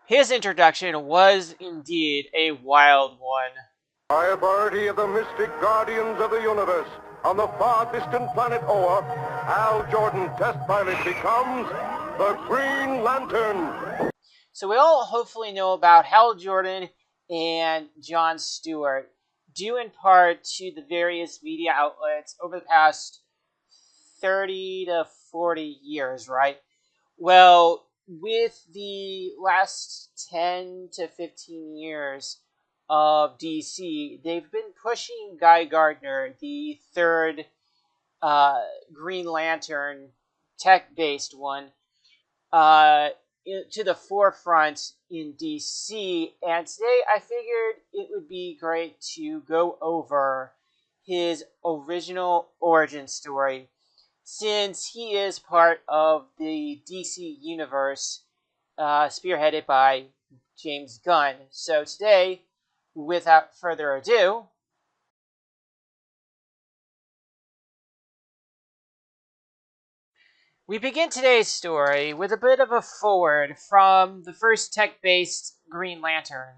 His introduction was indeed a wild one. By authority of the mystic guardians of the universe, on the far distant planet Oa, Hal Jordan, test pilot, becomes the Green Lantern. So we all hopefully know about Hal Jordan and Jon Stewart, due in part to the various media outlets over the past 30 to 40 years, right? Well, with the last 10 to 15 years of DC, they've been pushing Guy Gardner, the third Green Lantern, tech-based one, to the forefront in DC. And today I figured it would be great to go over his original origin story, since he is part of the DC universe, spearheaded by James Gunn. So today, without further ado, we begin today's story with a bit of a forward from the first tech-based Green Lantern.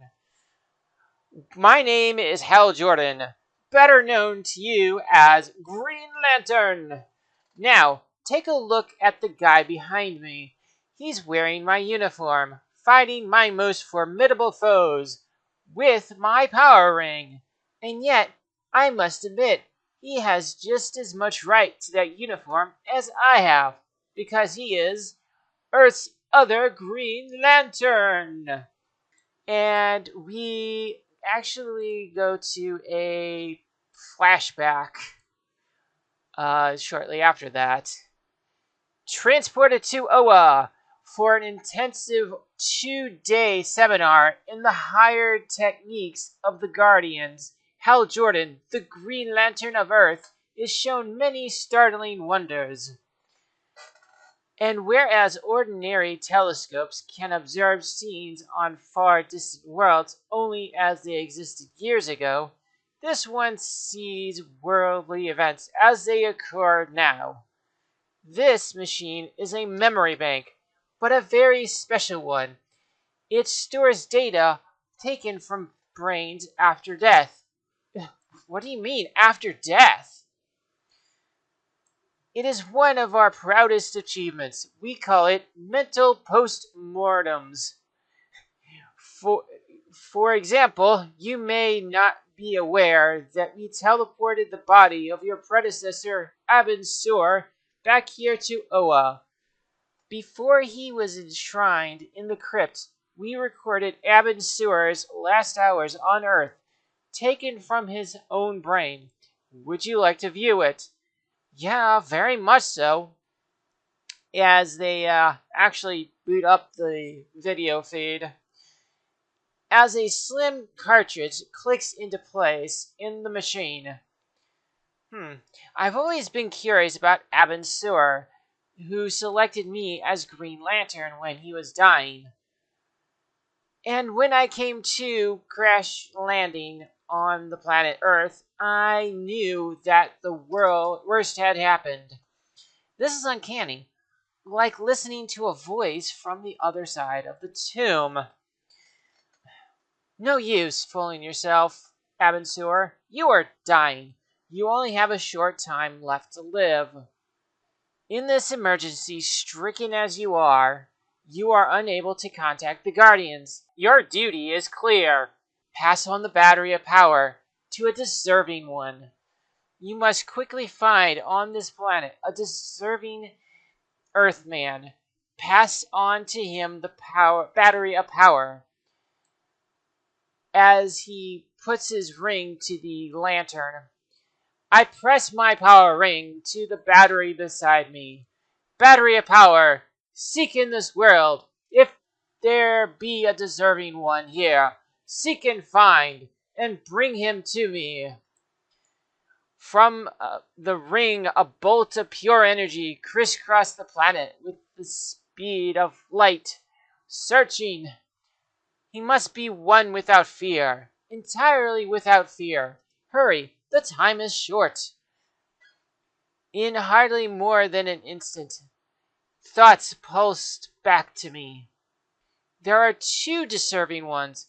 My name is Hal Jordan, better known to you as Green Lantern. Now, take a look at the guy behind me. He's wearing my uniform, fighting my most formidable foes with my power ring. And yet, I must admit, he has just as much right to that uniform as I have, because he is Earth's other Green Lantern. And we actually go to a flashback shortly after that. Transported to Oa for an intensive 2-day seminar in the higher techniques of the Guardians, Hal Jordan, the Green Lantern of Earth, is shown many startling wonders. And whereas ordinary telescopes can observe scenes on far distant worlds only as they existed years ago, this one sees worldly events as they occur now. This machine is a memory bank, but a very special one. It stores data taken from brains after death. What do you mean, after death? It is one of our proudest achievements. We call it mental post-mortems. For example, you may not be aware that we teleported the body of your predecessor, Abin Sur, back here to Oa. Before he was enshrined in the crypt, we recorded Abin Sur's last hours on Earth, taken from his own brain. Would you like to view it? Yeah, very much so. As they actually boot up the video feed. As a slim cartridge clicks into place in the machine. I've always been curious about Abin Sur, who selected me as Green Lantern when he was dying. And when I came to crash landing on the planet Earth, I knew that the worst had happened. This is uncanny, like listening to a voice from the other side of the tomb. No use fooling yourself, Abin Sur. You are dying. You only have a short time left to live. In this emergency, stricken as you are unable to contact the Guardians. Your duty is clear. Pass on the battery of power to a deserving one. You must quickly find on this planet a deserving Earthman. Pass on to him the battery of power. As he puts his ring to the lantern, I press my power ring to the battery beside me. Battery of power, seek in this world. If there be a deserving one here, seek and find, and bring him to me. From the ring, a bolt of pure energy crisscrossed the planet with the speed of light. Searching. He must be one without fear. Entirely without fear. Hurry, the time is short. In hardly more than an instant, thoughts pulsed back to me. There are two deserving ones.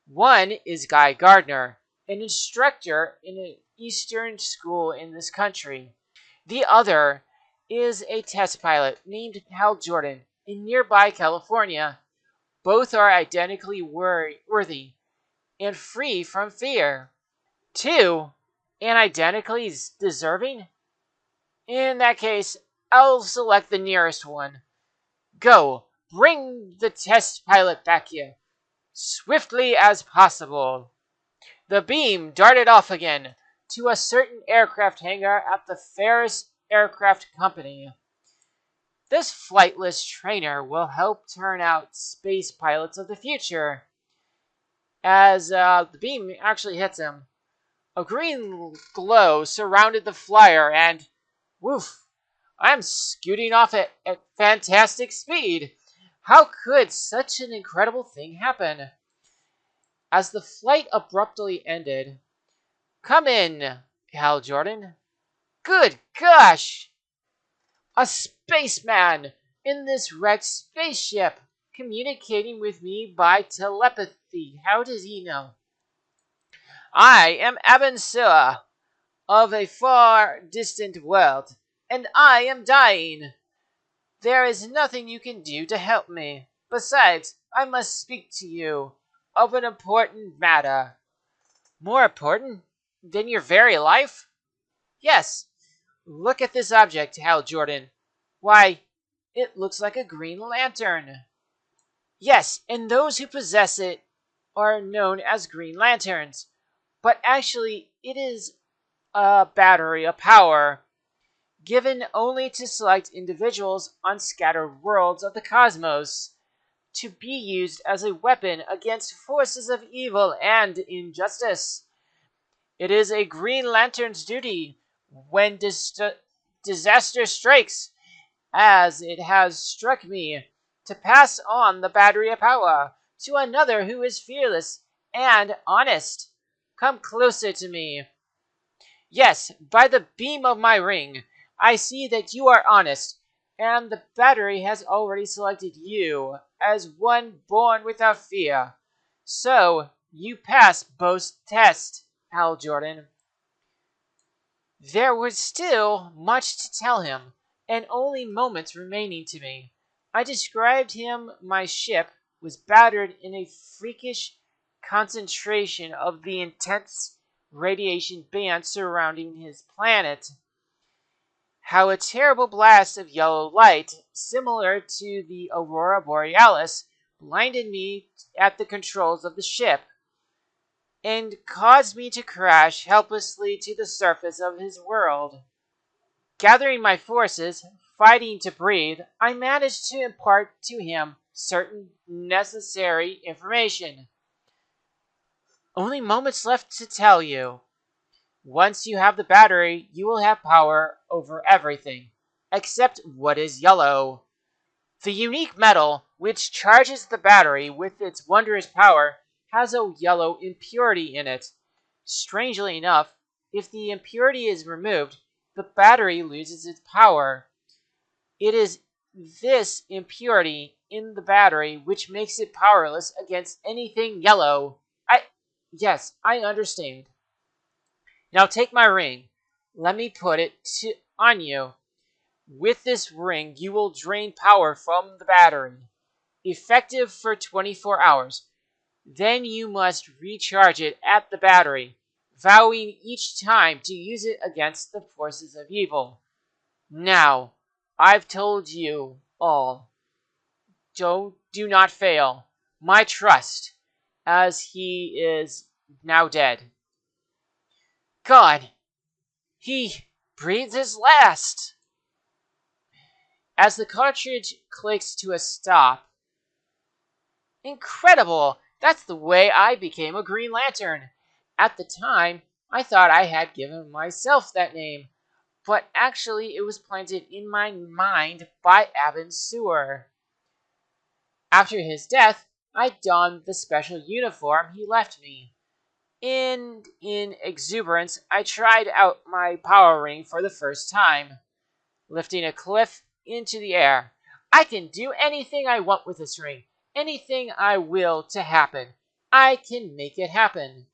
One is Guy Gardner, an instructor in an Eastern school in this country. The other is a test pilot named Hal Jordan in nearby California. Both are identically worthy and free from fear. Two, and identically deserving? In that case, I'll select the nearest one. Go, bring the test pilot back here, swiftly as possible. The beam darted off again to a certain aircraft hangar at the Ferris Aircraft Company. This flightless trainer will help turn out space pilots of the future. As the beam actually hits him, a green glow surrounded the flyer, and woof, I'm scooting off at fantastic speed. How could such an incredible thing happen? As the flight abruptly ended, come in, Hal Jordan. Good gosh! A spaceman in this wrecked spaceship communicating with me by telepathy. How does he know? I am Aben Sua of a far distant world, and I am dying. There is nothing you can do to help me. Besides, I must speak to you of an important matter. More important than your very life? Yes. Look at this object, Hal Jordan. Why, it looks like a green lantern. Yes, and those who possess it are known as green lanterns. But actually, it is a battery of power given only to select individuals on scattered worlds of the cosmos, to be used as a weapon against forces of evil and injustice. It is a Green Lantern's duty when disaster strikes, as it has struck me, to pass on the battery of power to another who is fearless and honest. Come closer to me. Yes, by the beam of my ring, I see that you are honest, and the battery has already selected you as one born without fear. So, you pass both tests, Hal Jordan. There was still much to tell him, and only moments remaining to me. I described him my ship was battered in a freakish concentration of the intense radiation band surrounding his planet. How a terrible blast of yellow light, similar to the aurora borealis, blinded me at the controls of the ship, and caused me to crash helplessly to the surface of his world. Gathering my forces, fighting to breathe, I managed to impart to him certain necessary information. Only moments left to tell you. Once you have the battery, you will have power over everything, except what is yellow. The unique metal, which charges the battery with its wondrous power, has a yellow impurity in it. Strangely enough, if the impurity is removed, the battery loses its power. It is this impurity in the battery which makes it powerless against anything yellow. Yes, I understand. Now take my ring. Let me put it on you. With this ring, you will drain power from the battery, effective for 24 hours. Then you must recharge it at the battery, vowing each time to use it against the forces of evil. Now, I've told you all. Do not fail my trust, as he is now dead. God, he breathes his last. As the cartridge clicks to a stop. Incredible! That's the way I became a Green Lantern. At the time, I thought I had given myself that name, but actually it was planted in my mind by Aben Sewer. After his death, I donned the special uniform he left me. In exuberance, I tried out my power ring for the first time, lifting a cliff into the air. I can do anything I want with this ring, Anything I will to happen, I can make it happen.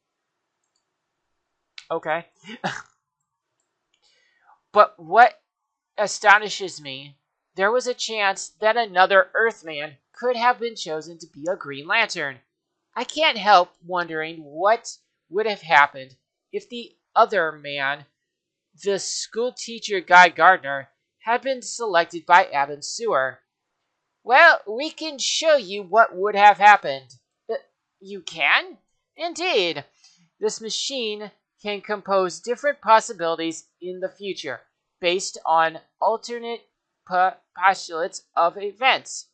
Okay. But what astonishes me, there was a chance that another Earthman could have been chosen to be a Green Lantern. I can't help wondering what would have happened if the other man, the school teacher Guy Gardner, had been selected by Abin Sewer. Well, we can show you what would have happened. You can? Indeed. This machine can compose different possibilities in the future based on alternate postulates of events.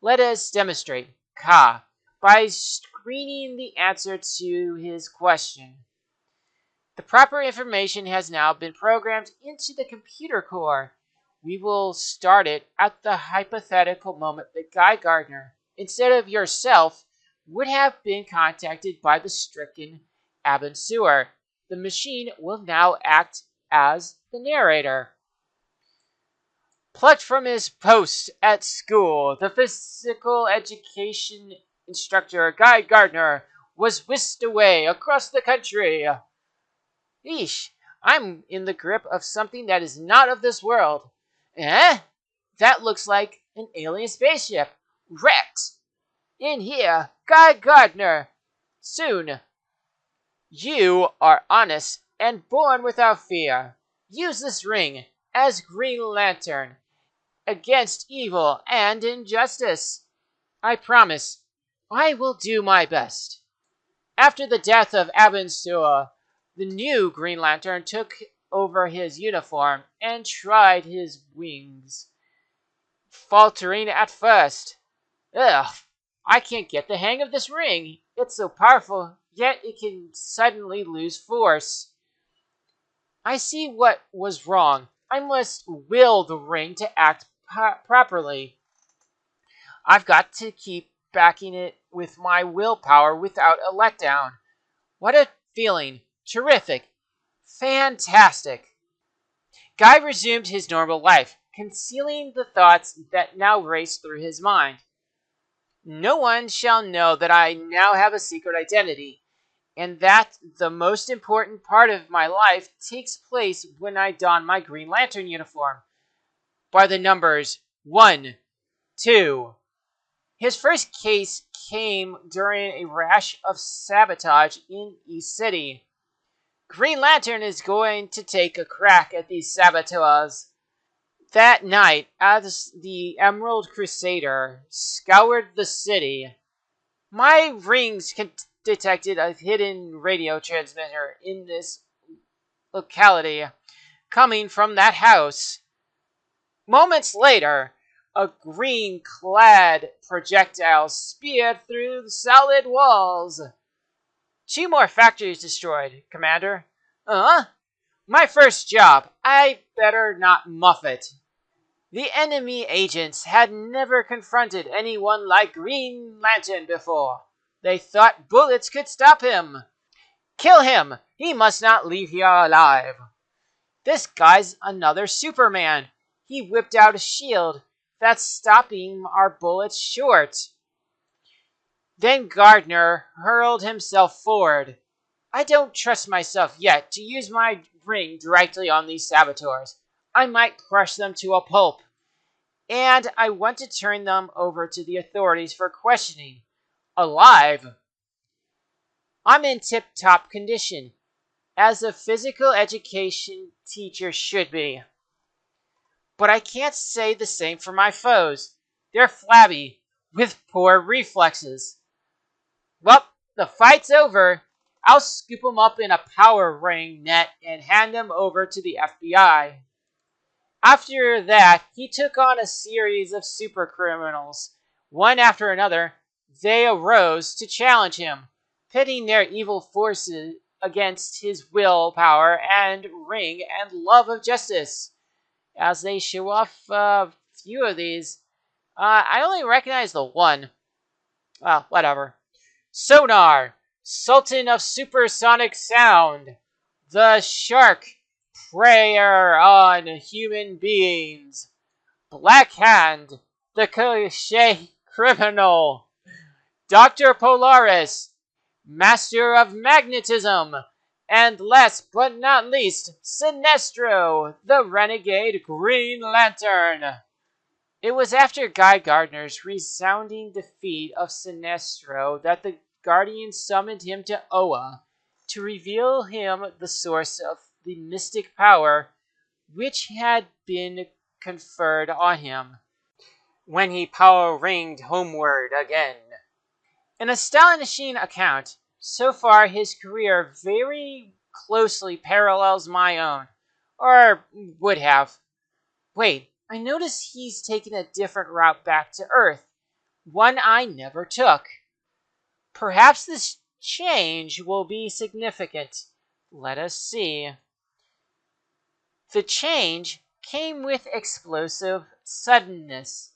Let us demonstrate, Ka, by screening the answer to his question. The proper information has now been programmed into the computer core. We will start it at the hypothetical moment that Guy Gardner, instead of yourself, would have been contacted by the stricken Abin Sewer. The machine will now act as the narrator. Plucked from his post at school, the physical education instructor Guy Gardner was whisked away across the country. Eesh, I'm in the grip of something that is not of this world. Eh? That looks like an alien spaceship. Wrecked! In here, Guy Gardner. Soon. You are honest and born without fear. Use this ring as Green Lantern against evil and injustice. I promise I will do my best. After the death of Abin Sur, the new Green Lantern took over his uniform and tried his wings, faltering at first. Ugh, I can't get the hang of this ring. It's so powerful, yet it can suddenly lose force. I see what was wrong. I must will the ring to act properly. I've got to keep backing it with my willpower without a letdown. What a feeling! Terrific! Fantastic! Guy resumed his normal life, concealing the thoughts that now raced through his mind. No one shall know that I now have a secret identity, and that the most important part of my life takes place when I don my Green Lantern uniform. By the numbers 1, 2. His first case came during a rash of sabotage in East City. Green Lantern is going to take a crack at these saboteurs. That night, as the Emerald Crusader scoured the city, my rings detected a hidden radio transmitter in this locality coming from that house. Moments later, a green-clad projectile speared through the solid walls. 2 more factories destroyed, Commander. My first job. I better not muff it. The enemy agents had never confronted anyone like Green Lantern before. They thought bullets could stop him. Kill him! He must not leave here alive. This guy's another Superman. He whipped out a shield that's stopping our bullets short. Then Gardner hurled himself forward. I don't trust myself yet to use my ring directly on these saboteurs. I might crush them to a pulp. And I want to turn them over to the authorities for questioning. Alive. I'm in tip-top condition, as a physical education teacher should be. But I can't say the same for my foes. They're flabby, with poor reflexes. Well, the fight's over. I'll scoop them up in a power ring net and hand them over to the FBI. After that, he took on a series of super criminals. One after another, they arose to challenge him, pitting their evil forces against his willpower and ring and love of justice. As they show off a few of these, I only recognize the one. Well, whatever. Sonar, Sultan of Supersonic Sound. The Shark, Preyer on Human Beings. Black Hand, the criminal. Dr. Polaris, master of magnetism. And last but not least, Sinestro, the renegade Green Lantern. It was after Guy Gardner's resounding defeat of Sinestro that the Guardians summoned him to Oa to reveal him the source of the mystic power which had been conferred on him when he power ringed homeward again. An astonishing account. So far, his career very closely parallels my own, or would have. Wait, I notice he's taken a different route back to Earth, one I never took. Perhaps this change will be significant. Let us see. The change came with explosive suddenness.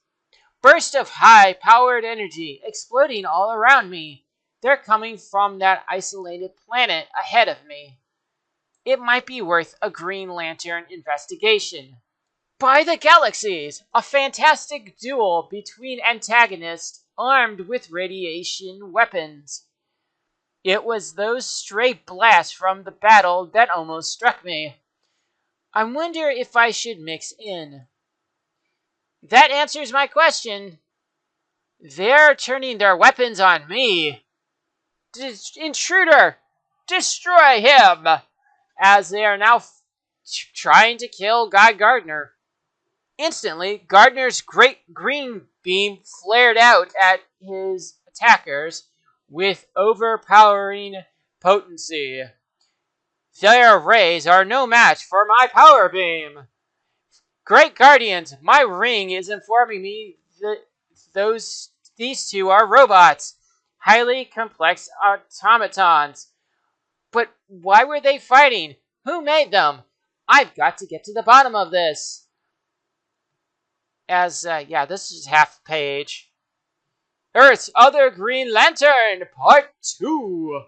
Burst of high-powered energy exploding all around me. They're coming from that isolated planet ahead of me. It might be worth a Green Lantern investigation. By the galaxies! A fantastic duel between antagonists armed with radiation weapons. It was those stray blasts from the battle that almost struck me. I wonder if I should mix in. That answers my question. They're turning their weapons on me. Intruder! Destroy him! As they are now trying to kill Guy Gardner. Instantly, Gardner's great green beam flared out at his attackers with overpowering potency. Their rays are no match for my power beam. Great Guardians, my ring is informing me that these two are robots, highly complex automatons. But why were they fighting? Who made them? I've got to get to the bottom of this. This is half page. Earth's Other Green Lantern, Part 2.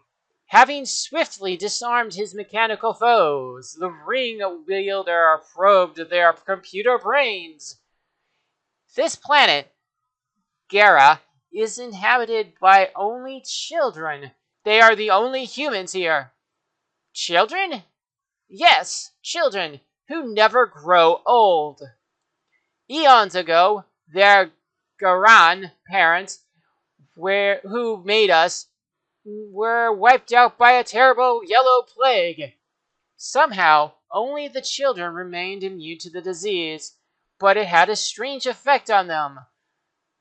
Having swiftly disarmed his mechanical foes, the ring wielder probed their computer brains. This planet, Gara, is inhabited by only children. They are the only humans here. Children? Yes, children who never grow old. Eons ago, their Garan parents, who made us, were wiped out by a terrible yellow plague. Somehow, only the children remained immune to the disease, but it had a strange effect on them.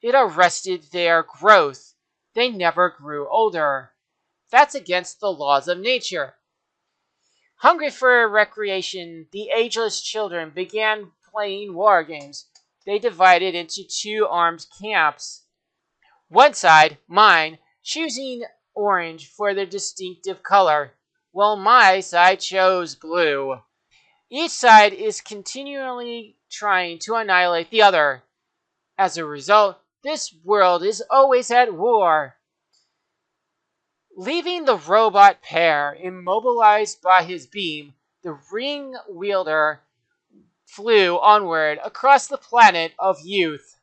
It arrested their growth. They never grew older. That's against the laws of nature. Hungry for recreation, the ageless children began playing war games. They divided into two armed camps. One side, mine, choosing orange for their distinctive color, while my side chose blue. Each side is continually trying to annihilate the other. As a result, this world is always at war. Leaving the robot pair immobilized by his beam, the ring wielder flew onward across the planet of youth.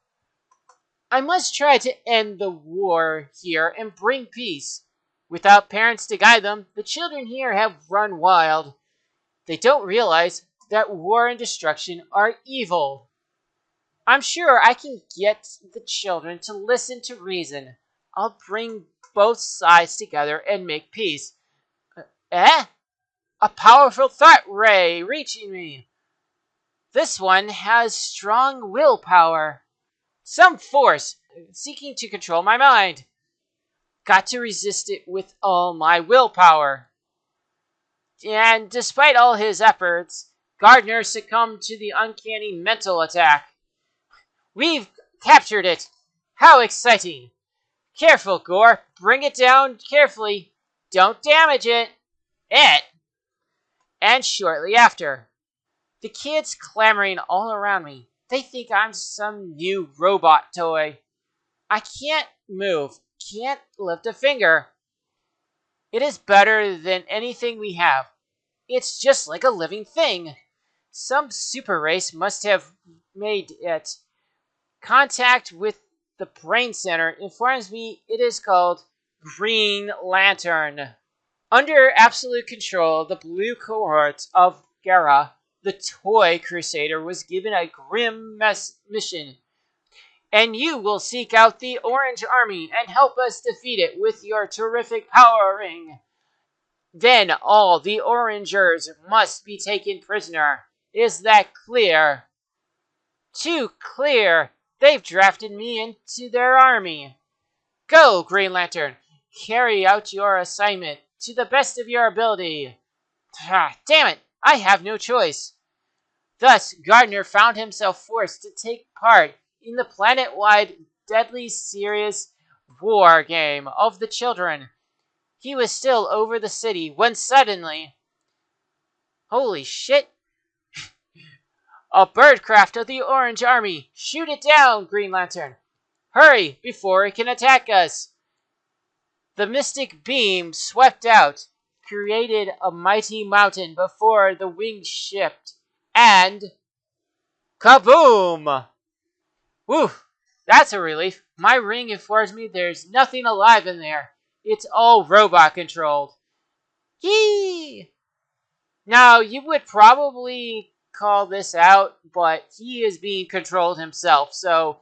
I must try to end the war here and bring peace. Without parents to guide them, the children here have run wild. They don't realize that war and destruction are evil. I'm sure I can get the children to listen to reason. I'll bring both sides together and make peace. A powerful thought ray reaching me. This one has strong willpower. Some force seeking to control my mind. Got to resist it with all my willpower. And despite all his efforts, Gardner succumbed to the uncanny mental attack. We've captured it! How exciting! Careful, Gore. Bring it down carefully. Don't damage it. And shortly after, the kids clamoring all around me. They think I'm some new robot toy. I can't move, can't lift a finger. It is better than anything we have. It's just like a living thing. Some super race must have made it. Contact with the brain center informs me it is called Green Lantern. Under absolute control of the blue cohorts of Gera, the Toy Crusader was given a grim mission, and you will seek out the Orange Army and help us defeat it with your terrific power ring. Then all the Orangers must be taken prisoner. Is that clear? Too clear. They've drafted me into their army. Go, Green Lantern. Carry out your assignment to the best of your ability. Damn it, I have no choice. Thus, Gardner found himself forced to take part in the planet-wide deadly serious war game of the children. He was still over the city when suddenly... Holy shit! A birdcraft of the Orange Army! Shoot it down, Green Lantern! Hurry, before it can attack us! The mystic beam swept out, created a mighty mountain before the winged ship, and... Kaboom! Whew, that's a relief. My ring informs me there's nothing alive in there. It's all robot-controlled. Yee! Now, you would probably call this out, but he is being controlled himself, so,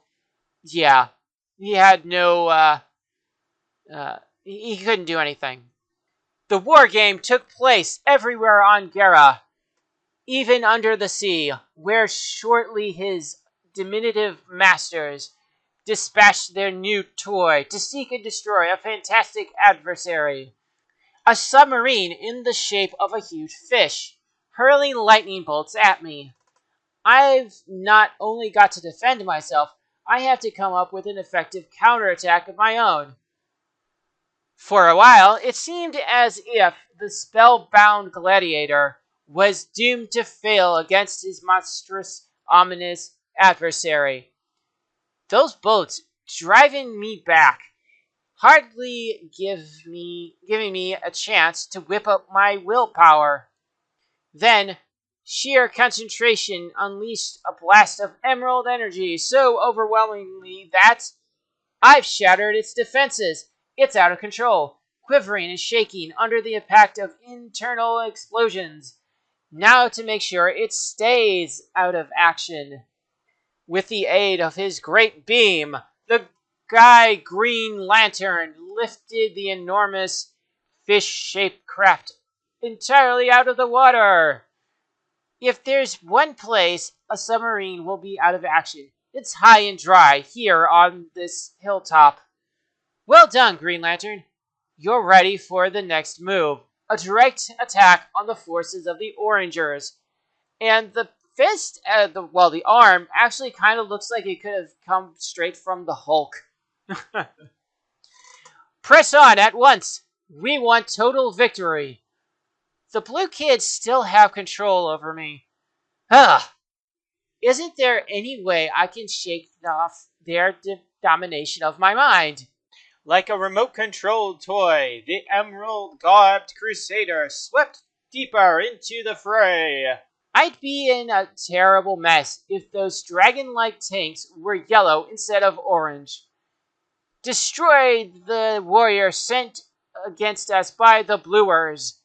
yeah. He had no, he couldn't do anything. The war game took place everywhere on Gera, even under the sea, where shortly his diminutive masters dispatched their new toy to seek and destroy a fantastic adversary. A submarine in the shape of a huge fish, hurling lightning bolts at me. I've not only got to defend myself, I have to come up with an effective counterattack of my own. For a while, it seemed as if the spellbound gladiator was doomed to fail against his monstrous, ominous adversary. Those boats driving me back, hardly giving me a chance to whip up my willpower. Then, sheer concentration unleashed a blast of emerald energy so overwhelmingly that I've shattered its defenses. It's out of control, quivering and shaking under the impact of internal explosions. Now to make sure it stays out of action. With the aid of his great beam, the guy Green Lantern lifted the enormous fish-shaped craft entirely out of the water. If there's one place a submarine will be out of action, it's high and dry here on this hilltop. Well done, Green Lantern. You're ready for the next move. A direct attack on the forces of the Orangers. And the fist, the arm, actually kind of looks like it could have come straight from the Hulk. Press on at once. We want total victory. The blue kids still have control over me. Isn't there any way I can shake off their domination of my mind? Like a remote-controlled toy, the emerald-garbed crusader swept deeper into the fray. I'd be in a terrible mess if those dragon-like tanks were yellow instead of orange. Destroy the warrior sent against us by the bluers.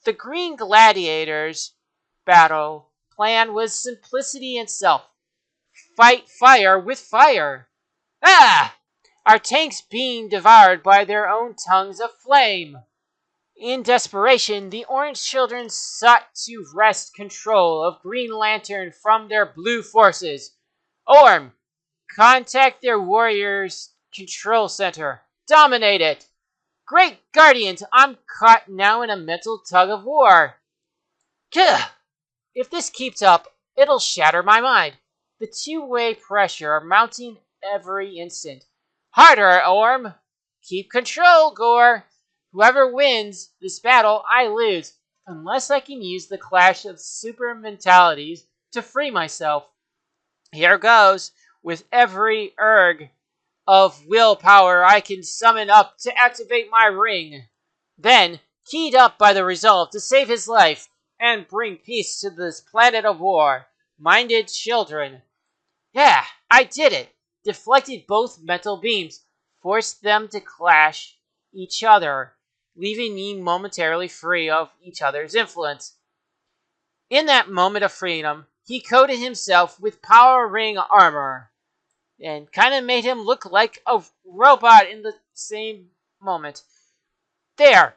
The Green Gladiators' battle plan was simplicity itself. Fight fire with fire. Our tanks being devoured by their own tongues of flame. In desperation, the Orange Children sought to wrest control of Green Lantern from their blue forces. Orm, contact their warriors' control center. Dominate it. Great Guardians, I'm caught now in a mental tug of war. If this keeps up, it'll shatter my mind. The two-way pressure mounting every instant. Harder, Orm! Keep control, Gore! Whoever wins this battle, I lose, unless I can use the clash of super mentalities to free myself. Here goes, with every erg of willpower I can summon up to activate my ring. Then, keyed up by the resolve to save his life and bring peace to this planet of war, minded children. I did it! Deflected both mental beams, forced them to clash each other, leaving me momentarily free of each other's influence. In that moment of freedom, he coated himself with power ring armor and kind of made him look like a robot in the same moment. There!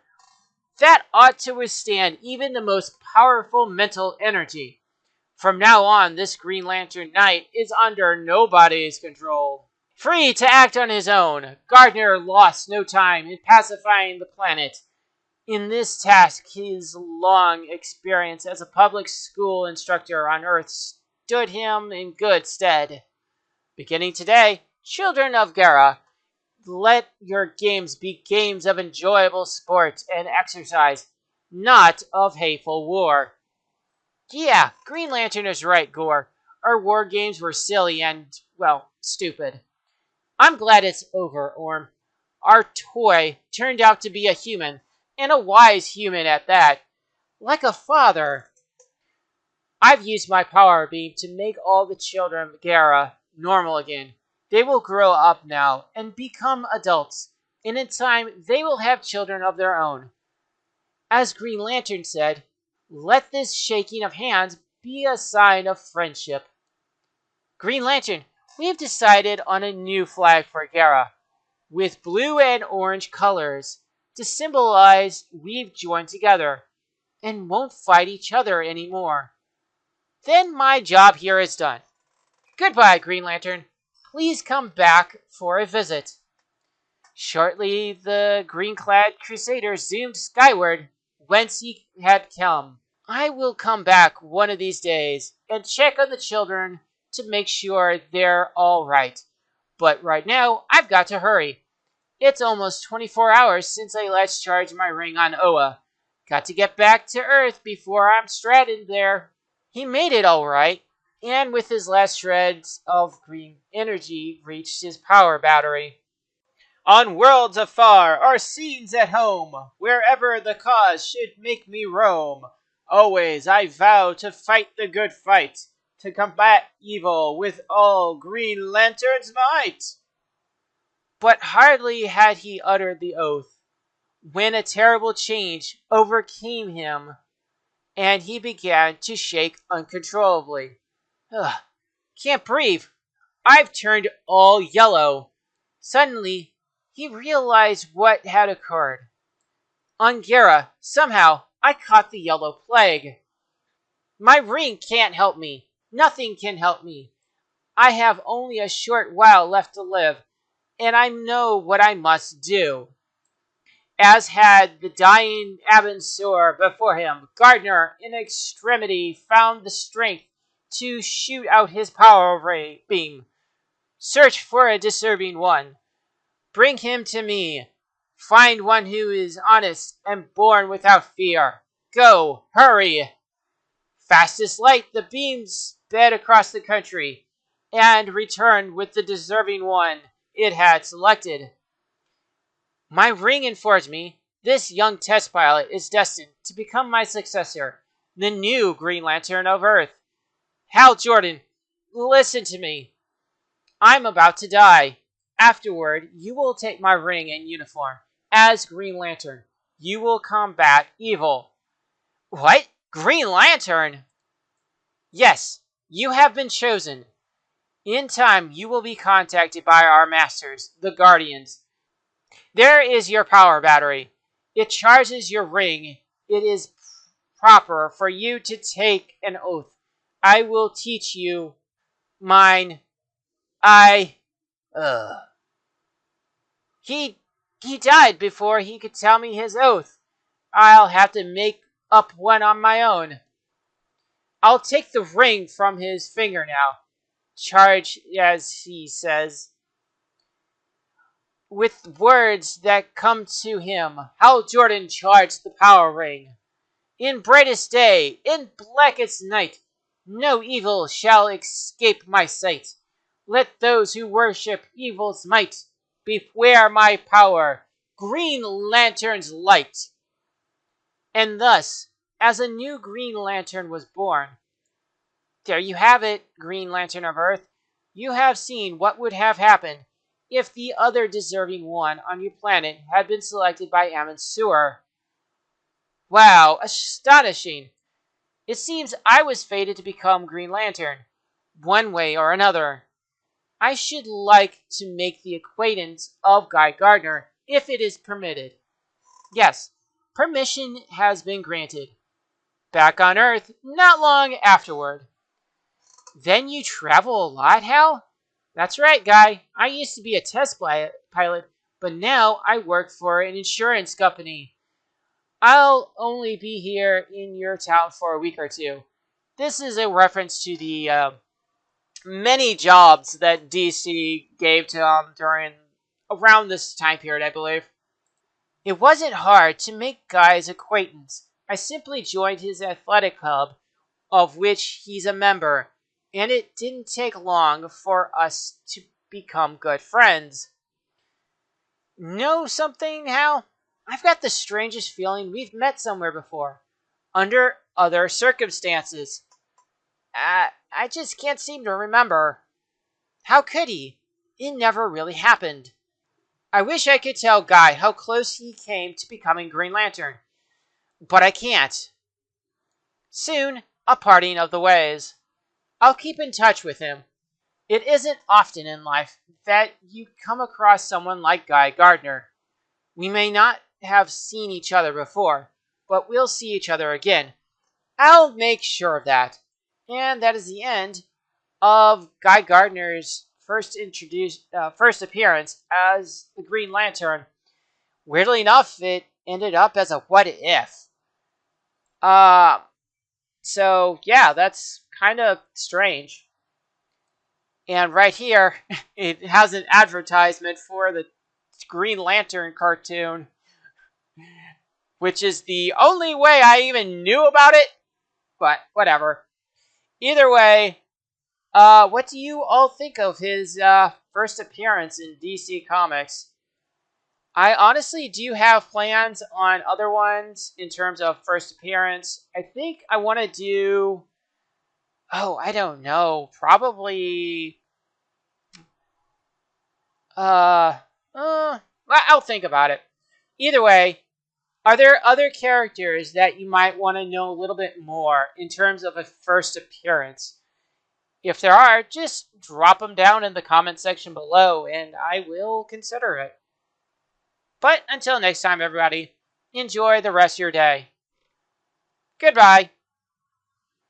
That ought to withstand even the most powerful mental energy. From now on, this Green Lantern Knight is under nobody's control. Free to act on his own, Gardner lost no time in pacifying the planet. In this task, his long experience as a public school instructor on Earth stood him in good stead. Beginning today, children of Gara, let your games be games of enjoyable sport and exercise, not of hateful war. Yeah, Green Lantern is right, Gore. Our war games were silly and, well, stupid. I'm glad it's over, Orm. Our toy turned out to be a human, and a wise human at that. Like a father. I've used my power beam to make all the children of Gara normal again. They will grow up now and become adults, and in time they will have children of their own. As Green Lantern said, let this shaking of hands be a sign of friendship. Green Lantern, we have decided on a new flag for Gara, with blue and orange colors, to symbolize we've joined together, and won't fight each other anymore. Then my job here is done. Goodbye, Green Lantern. Please come back for a visit. Shortly, the green-clad crusader zoomed skyward, whence he had come. I will come back one of these days and check on the children to make sure they're all right. But right now, I've got to hurry. It's almost 24 hours since I last charged my ring on Oa. Got to get back to Earth before I'm stranded there. He made it all right, and with his last shreds of green energy reached his power battery. On worlds afar or scenes at home, wherever the cause should make me roam, always I vow to fight the good fight, to combat evil with all Green Lantern's might. But hardly had he uttered the oath, when a terrible change overcame him, and he began to shake uncontrollably. Ugh, can't breathe. I've turned all yellow. Suddenly, he realized what had occurred. On Gara, somehow, I caught the yellow plague. My ring can't help me. Nothing can help me. I have only a short while left to live, and I know what I must do. As had the dying Abensur before him, Gardner, in extremity, found the strength to shoot out his power ray beam. Search for a deserving one. Bring him to me. Find one who is honest and born without fear. Go, hurry! Fast as light, the beam sped across the country, and returned with the deserving one it had selected. My ring informs me this young test pilot is destined to become my successor, the new Green Lantern of Earth. Hal Jordan, listen to me. I'm about to die. Afterward, you will take my ring and uniform. As Green Lantern, you will combat evil. What? Green Lantern? Yes, you have been chosen. In time, you will be contacted by our masters, the Guardians. There is your power battery. It charges your ring. It is proper for you to take an oath. I will teach you mine. Ugh. He died before he could tell me his oath. I'll have to make up one on my own. I'll take the ring from his finger now. Charge, as he says. With words that come to him, Hal Jordan charged the power ring. In brightest day, in blackest night, no evil shall escape my sight. Let those who worship evil's might beware my power, Green Lantern's light. And thus, as a new Green Lantern was born. There you have it, Green Lantern of Earth. You have seen what would have happened if the other deserving one on your planet had been selected by Ammon Sewer. Wow, astonishing! It seems I was fated to become Green Lantern, one way or another. I should like to make the acquaintance of Guy Gardner, if it is permitted. Yes, permission has been granted. Back on Earth, not long afterward. Then you travel a lot, Hal? That's right, Guy. I used to be a test pilot, but now I work for an insurance company. I'll only be here in your town for a week or two. This is a reference to the many jobs that DC gave to during around this time period, I believe. It wasn't hard to make Guy's acquaintance. I simply joined his athletic club, of which he's a member, and it didn't take long for us to become good friends. Know something, Hal? I've got the strangest feeling we've met somewhere before, under other circumstances. I just can't seem to remember. How could he? It never really happened. I wish I could tell Guy how close he came to becoming Green Lantern, but I can't. Soon, a parting of the ways. I'll keep in touch with him. It isn't often in life that you come across someone like Guy Gardner. We may not have seen each other before, but we'll see each other again. I'll make sure of that. And that is the end of Guy Gardner's first appearance as the Green Lantern. Weirdly enough, it ended up as a what if. Uh, so yeah, that's kind of strange. And right here, it has an advertisement for the Green Lantern cartoon, which is the only way I even knew about it. But whatever. Either way, what do you all think of his first appearance in DC Comics? I honestly do have plans on other ones in terms of first appearance. I think I want to do. Oh, I don't know. Probably. I'll think about it. Either way, are there other characters that you might want to know a little bit more in terms of a first appearance? If there are, just drop them down in the comment section below and I will consider it. But until next time, everybody, enjoy the rest of your day. Goodbye.